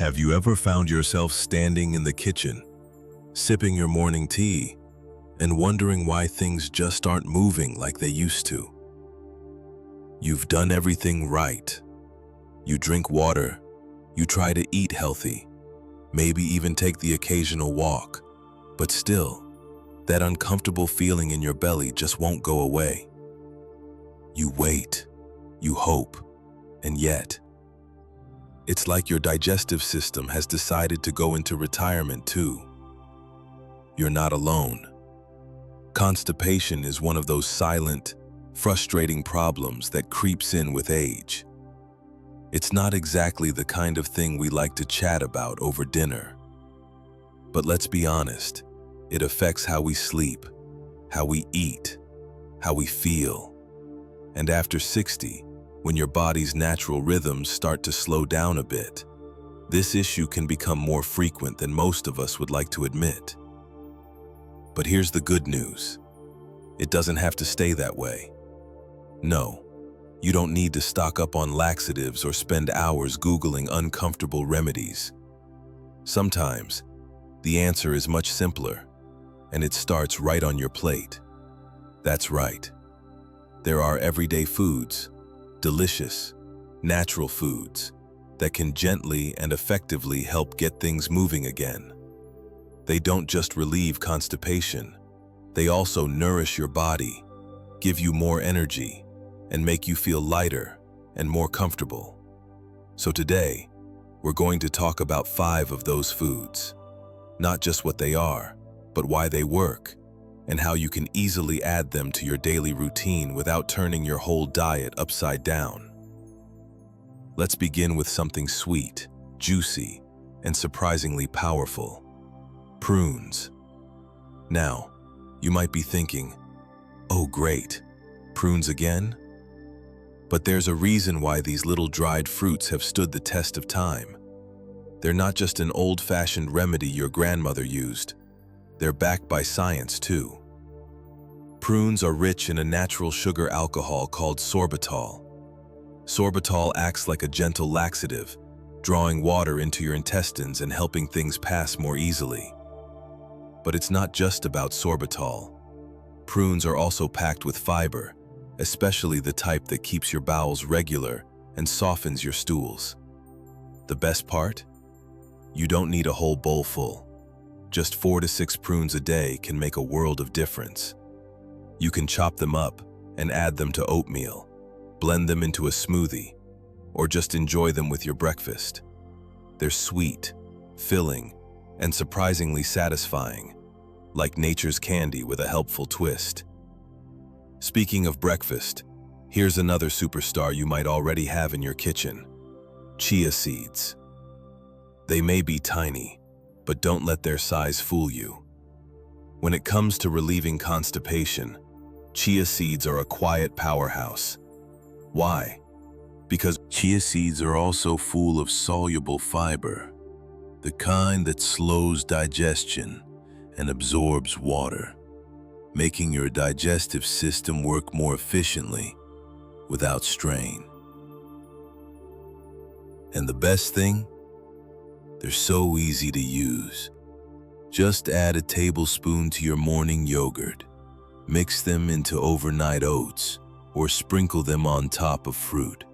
Have you ever found yourself standing in the kitchen, sipping your morning tea, and wondering why things just aren't moving like they used to? You've done everything right. You drink water, you try to eat healthy, maybe even take the occasional walk, but still, that uncomfortable feeling in your belly just won't go away. You wait, you hope, and yet, it's like your digestive system has decided to go into retirement too. You're not alone. Constipation is one of those silent, frustrating problems that creeps in with age. It's not exactly the kind of thing we like to chat about over dinner. But let's be honest, it affects how we sleep, how we eat, how we feel. And after 60, when your body's natural rhythms start to slow down a bit, this issue can become more frequent than most of us would like to admit. But here's the good news. It doesn't have to stay that way. No, you don't need to stock up on laxatives or spend hours Googling uncomfortable remedies. Sometimes, the answer is much simpler, and it starts right on your plate. That's right. There are everyday foods, delicious, natural foods, that can gently and effectively help get things moving again. They don't just relieve constipation, they also nourish your body, give you more energy, and make you feel lighter and more comfortable. So today, we're going to talk about 5 of those foods. Not just what they are, but why they work, and how you can easily add them to your daily routine without turning your whole diet upside down. Let's begin with something sweet, juicy, and surprisingly powerful. Prunes. Now, you might be thinking, oh great, prunes again? But there's a reason why these little dried fruits have stood the test of time. They're not just an old-fashioned remedy your grandmother used. They're backed by science too. Prunes are rich in a natural sugar alcohol called sorbitol. Sorbitol acts like a gentle laxative, drawing water into your intestines and helping things pass more easily. But it's not just about sorbitol. Prunes are also packed with fiber, especially the type that keeps your bowels regular and softens your stools. The best part? You don't need a whole bowl full. Just 4 to 6 prunes a day can make a world of difference. You can chop them up and add them to oatmeal, blend them into a smoothie, or just enjoy them with your breakfast. They're sweet, filling, and surprisingly satisfying, like nature's candy with a helpful twist. Speaking of breakfast, here's another superstar you might already have in your kitchen: chia seeds. They may be tiny, but don't let their size fool you. When it comes to relieving constipation, chia seeds are a quiet powerhouse. Why? Because chia seeds are also full of soluble fiber, the kind that slows digestion and absorbs water, making your digestive system work more efficiently without strain. And the best thing? They're so easy to use. Just add a tablespoon to your morning yogurt, mix them into overnight oats, or sprinkle them on top of fruit.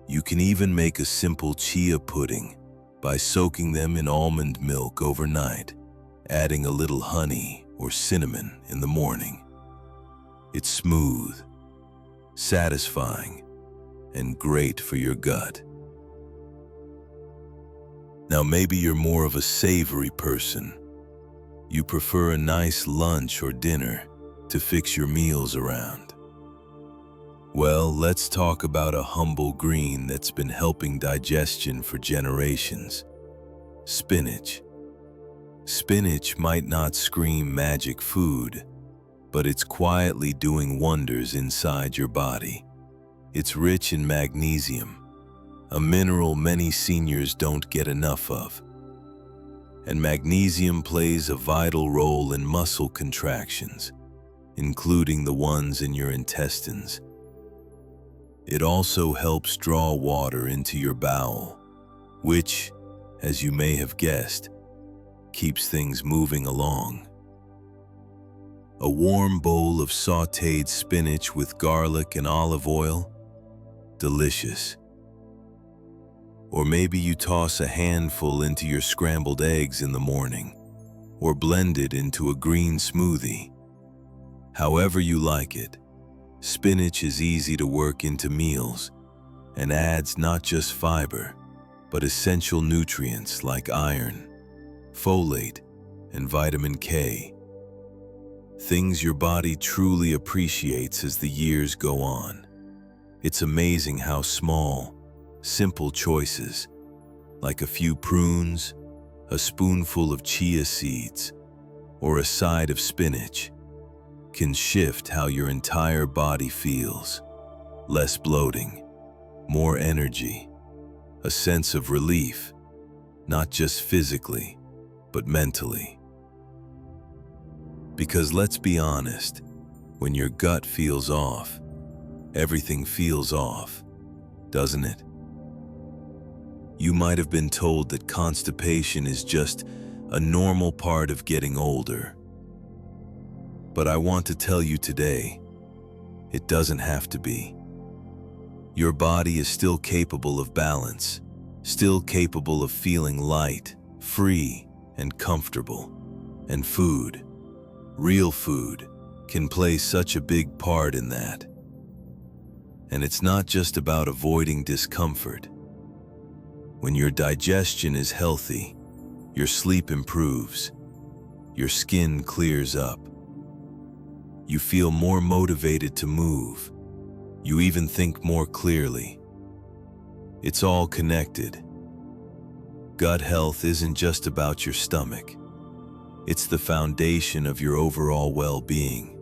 You can even make a simple chia pudding by soaking them in almond milk overnight, adding a little honey or cinnamon in the morning. It's smooth, satisfying, and great for your gut. Now maybe you're more of a savory person. You prefer a nice lunch or dinner to fix your meals around. Well, let's talk about a humble green that's been helping digestion for generations: spinach. Spinach might not scream magic food, but it's quietly doing wonders inside your body. It's rich in magnesium, a mineral many seniors don't get enough of. And magnesium plays a vital role in muscle contractions, including the ones in your intestines. It also helps draw water into your bowel, which, as you may have guessed, keeps things moving along. A warm bowl of sautéed spinach with garlic and olive oil? Delicious. Or maybe you toss a handful into your scrambled eggs in the morning, or blend it into a green smoothie. However you like it, spinach is easy to work into meals and adds not just fiber, but essential nutrients like iron, folate, and vitamin K. Things your body truly appreciates as the years go on. It's amazing how small, simple choices, like a few prunes, a spoonful of chia seeds, or a side of spinach, can shift how your entire body feels. Less bloating, more energy, a sense of relief, not just physically, but mentally. Because let's be honest, when your gut feels off, everything feels off, doesn't it? You might have been told that constipation is just a normal part of getting older. But I want to tell you today, it doesn't have to be. Your body is still capable of balance, still capable of feeling light, free, and comfortable. And food, real food, can play such a big part in that. And it's not just about avoiding discomfort. When your digestion is healthy, your sleep improves, your skin clears up. You feel more motivated to move. You even think more clearly. It's all connected. Gut health isn't just about your stomach. It's the foundation of your overall well-being.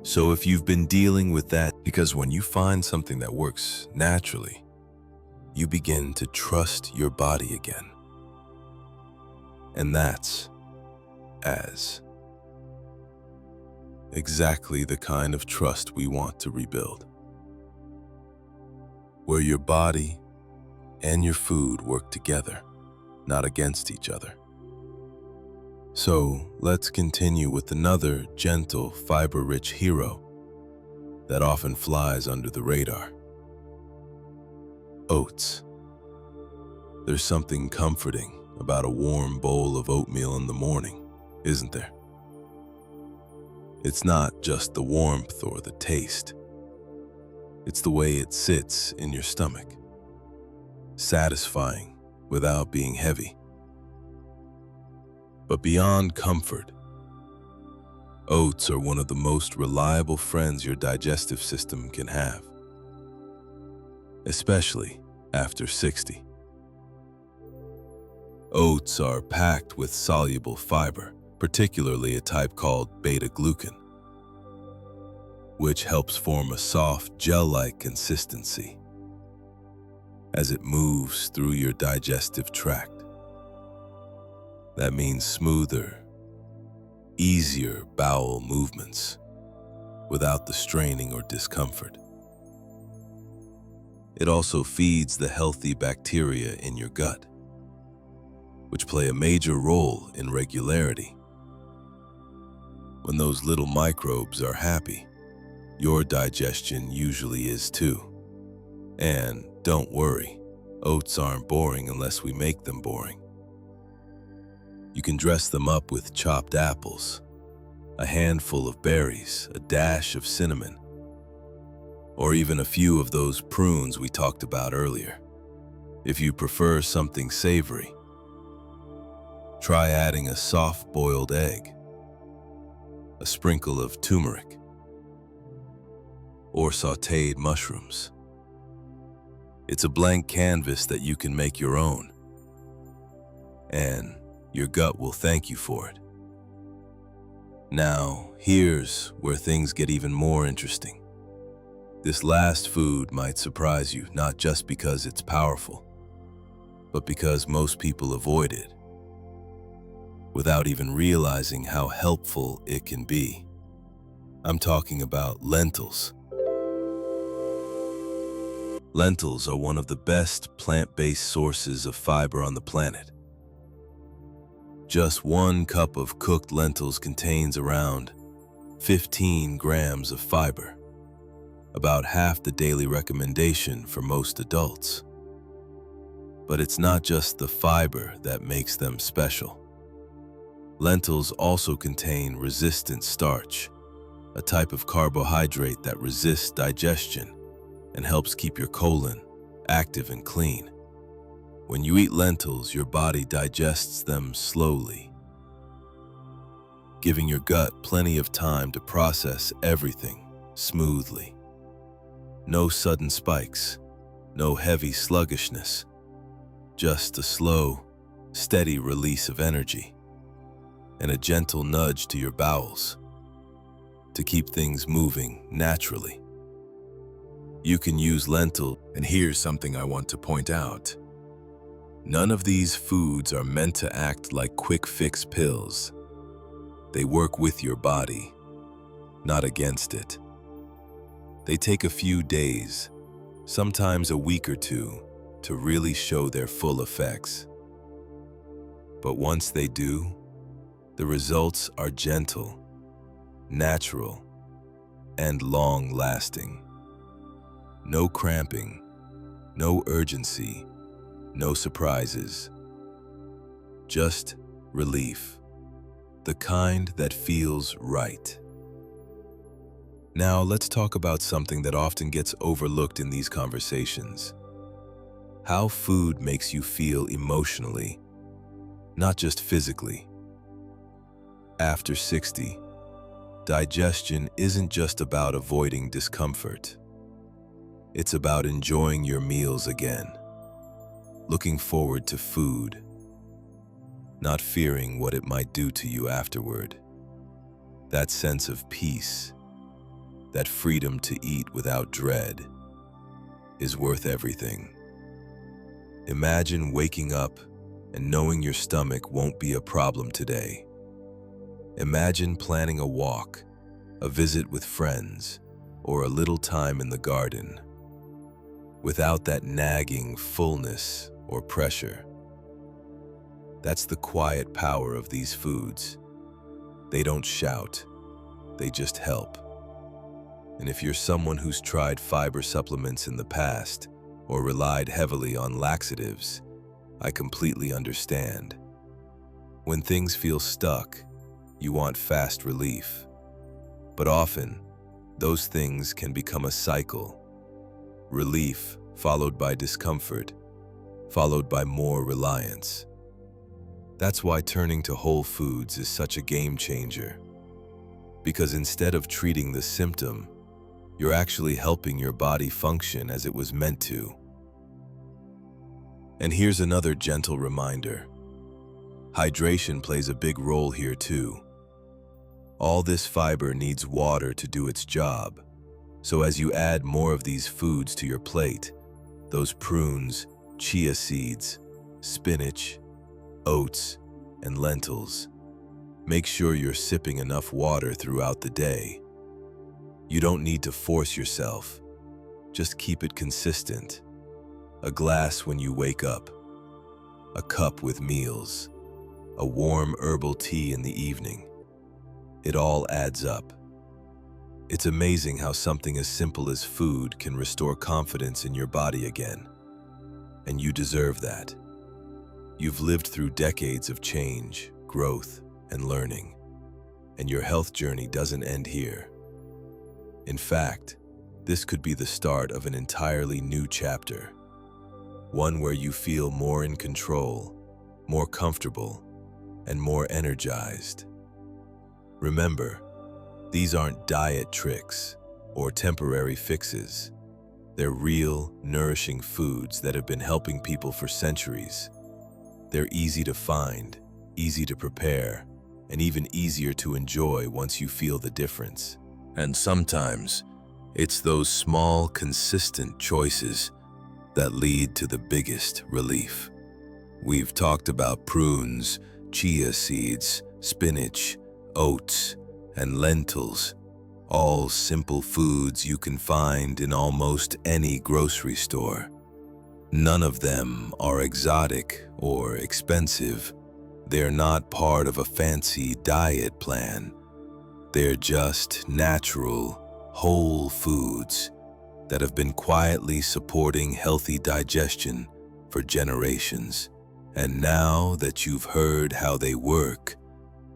So if you've been dealing with that, because when you find something that works naturally, you begin to trust your body again. And that's exactly the kind of trust we want to rebuild, where your body and your food work together, not against each other. So let's continue with another gentle, fiber-rich hero that often flies under the radar. Oats. There's something comforting about a warm bowl of oatmeal in the morning, isn't there? It's not just the warmth or the taste. It's the way it sits in your stomach, satisfying without being heavy. But beyond comfort, oats are one of the most reliable friends your digestive system can have, especially after 60. Oats are packed with soluble fiber, particularly a type called beta-glucan, which helps form a soft, gel-like consistency as it moves through your digestive tract. That means smoother, easier bowel movements without the straining or discomfort. It also feeds the healthy bacteria in your gut, which play a major role in regularity. When those little microbes are happy, your digestion usually is too. And don't worry, oats aren't boring unless we make them boring. You can dress them up with chopped apples, a handful of berries, a dash of cinnamon, or even a few of those prunes we talked about earlier. If you prefer something savory, try adding a soft-boiled egg, a sprinkle of turmeric, or sautéed mushrooms. It's a blank canvas that you can make your own, and your gut will thank you for it. Now, here's where things get even more interesting. This last food might surprise you, not just because it's powerful, but because most people avoid it without even realizing how helpful it can be. I'm talking about lentils. Lentils are one of the best plant-based sources of fiber on the planet. Just 1 cup of cooked lentils contains around 15 grams of fiber, about half the daily recommendation for most adults. But it's not just the fiber that makes them special. Lentils also contain resistant starch, a type of carbohydrate that resists digestion and helps keep your colon active and clean. When you eat lentils, your body digests them slowly, giving your gut plenty of time to process everything smoothly. No sudden spikes, no heavy sluggishness, just a slow, steady release of energy and a gentle nudge to your bowels to keep things moving naturally. You can use lentil, and here's something I want to point out. None of these foods are meant to act like quick fix pills. They work with your body, not against it. They take a few days, sometimes a week or two, to really show their full effects. But once they do, the results are gentle, natural, and long-lasting. No cramping, no urgency, no surprises. Just relief, the kind that feels right. Now let's talk about something that often gets overlooked in these conversations. How food makes you feel emotionally, not just physically. After 60, digestion isn't just about avoiding discomfort. It's about enjoying your meals again, looking forward to food, not fearing what it might do to you afterward. That sense of peace, that freedom to eat without dread, is worth everything. Imagine waking up and knowing your stomach won't be a problem today. Imagine planning a walk, a visit with friends, or a little time in the garden, without that nagging fullness or pressure. That's the quiet power of these foods. They don't shout, they just help. And if you're someone who's tried fiber supplements in the past or relied heavily on laxatives, I completely understand. When things feel stuck, you want fast relief. But often, those things can become a cycle. Relief followed by discomfort, followed by more reliance. That's why turning to whole foods is such a game changer. Because instead of treating the symptom, you're actually helping your body function as it was meant to. And here's another gentle reminder. Hydration plays a big role here too. All this fiber needs water to do its job. So as you add more of these foods to your plate, those prunes, chia seeds, spinach, oats, and lentils, make sure you're sipping enough water throughout the day. You don't need to force yourself. Just keep it consistent. A glass when you wake up, a cup with meals, a warm herbal tea in the evening. It all adds up. It's amazing how something as simple as food can restore confidence in your body again. And you deserve that. You've lived through decades of change, growth, and learning, and your health journey doesn't end here. In fact, this could be the start of an entirely new chapter, one where you feel more in control, more comfortable, and more energized. Remember, these aren't diet tricks or temporary fixes. They're real, nourishing foods that have been helping people for centuries. They're easy to find, easy to prepare, and even easier to enjoy once you feel the difference. And sometimes, it's those small, consistent choices that lead to the biggest relief. We've talked about prunes, chia seeds, spinach, oats, and lentils. all simple foods you can find in almost any grocery store. None of them are exotic or expensive. They're not part of a fancy diet plan. They're just natural, whole foods that have been quietly supporting healthy digestion for generations. And now that you've heard how they work,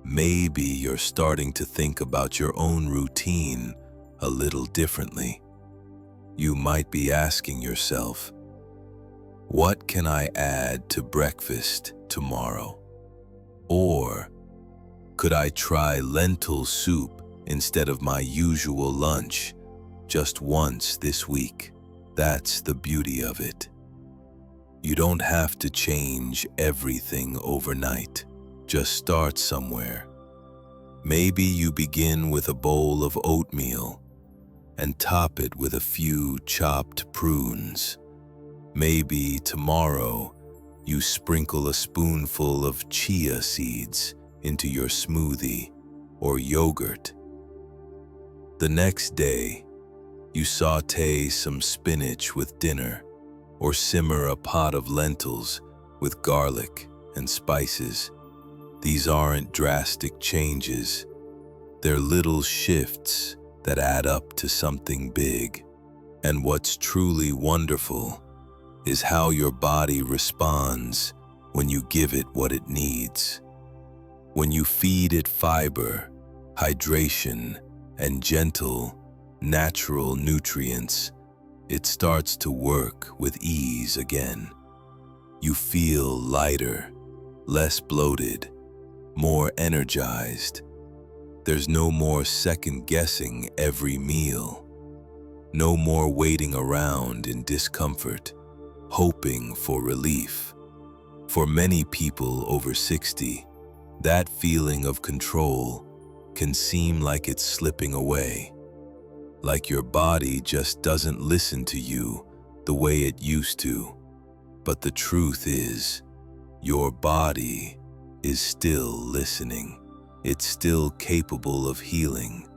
maybe you're starting to think about your own routine a little differently. You might be asking yourself, what can I add to breakfast tomorrow? Or could I try lentil soup instead of my usual lunch just once this week? That's the beauty of it. You don't have to change everything overnight. Just start somewhere. Maybe you begin with a bowl of oatmeal and top it with a few chopped prunes. Maybe tomorrow you sprinkle a spoonful of chia seeds into your smoothie or yogurt. The next day, you saute some spinach with dinner or simmer a pot of lentils with garlic and spices. These aren't drastic changes. They're little shifts that add up to something big. And what's truly wonderful is how your body responds when you give it what it needs. When you feed it fiber, hydration, and gentle, natural nutrients, it starts to work with ease again. You feel lighter, less bloated, more energized. There's no more second-guessing every meal. No more waiting around in discomfort, hoping for relief. For many people over 60, that feeling of control can seem like it's slipping away, like your body just doesn't listen to you the way it used to. But the truth is, your body is still listening. It's still capable of healing,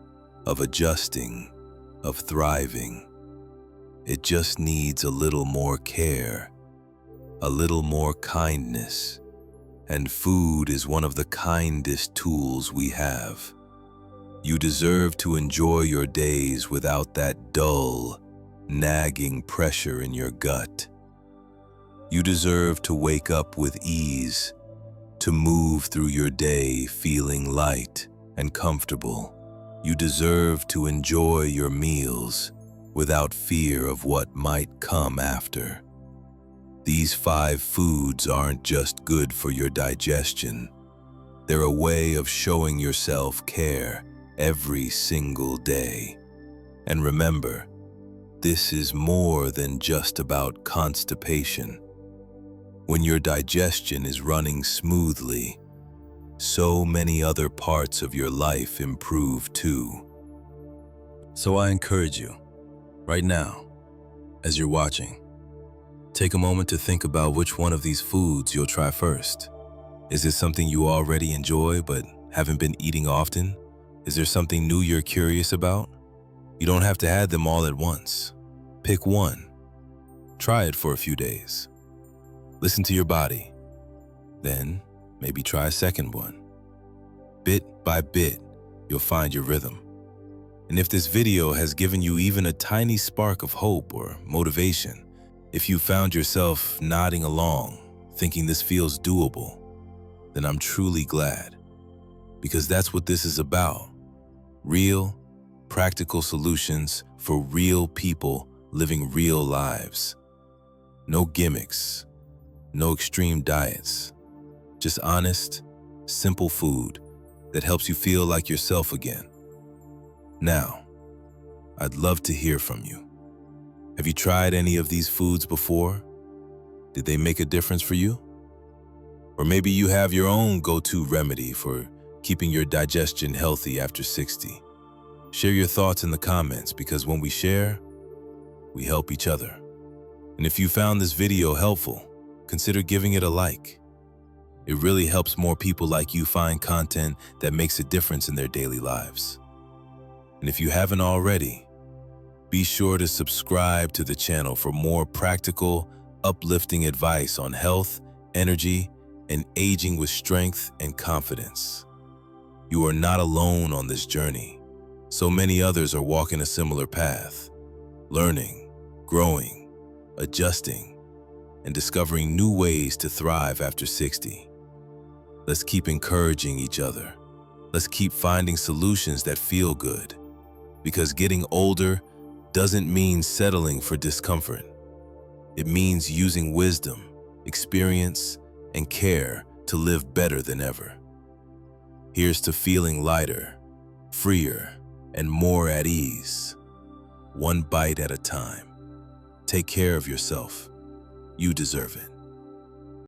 of adjusting, of thriving. It just needs a little more care, a little more kindness. And food is one of the kindest tools we have. You deserve to enjoy your days without that dull, nagging pressure in your gut. You deserve to wake up with ease, to move through your day feeling light and comfortable. You deserve to enjoy your meals without fear of what might come after. These 5 foods aren't just good for your digestion. They're a way of showing yourself care every single day. And remember, this is more than just about constipation. When your digestion is running smoothly, so many other parts of your life improve too. So I encourage you, right now, as you're watching, take a moment to think about which one of these foods you'll try first. Is it something you already enjoy but haven't been eating often? Is there something new you're curious about? You don't have to add them all at once. Pick one. Try it for a few days. Listen to your body. Then, maybe try a second one. Bit by bit, you'll find your rhythm. And if this video has given you even a tiny spark of hope or motivation, if you found yourself nodding along, thinking this feels doable, then I'm truly glad. Because that's what this is about. Real, practical solutions for real people living real lives. No gimmicks, no extreme diets, just honest, simple food that helps you feel like yourself again. Now, I'd love to hear from you. Have you tried any of these foods before? Did they make a difference for you? Or maybe you have your own go-to remedy for keeping your digestion healthy after 60. Share your thoughts in the comments, because when we share, we help each other. And if you found this video helpful, consider giving it a like. It really helps more people like you find content that makes a difference in their daily lives. And if you haven't already, be sure to subscribe to the channel for more practical, uplifting advice on health, energy, and aging with strength and confidence. You are not alone on this journey. So many others are walking a similar path, learning, growing, adjusting, and discovering new ways to thrive after 60. Let's keep encouraging each other. Let's keep finding solutions that feel good. Because getting older doesn't mean settling for discomfort. It means using wisdom, experience, and care to live better than ever. Here's to feeling lighter, freer, and more at ease. One bite at a time. Take care of yourself. You deserve it.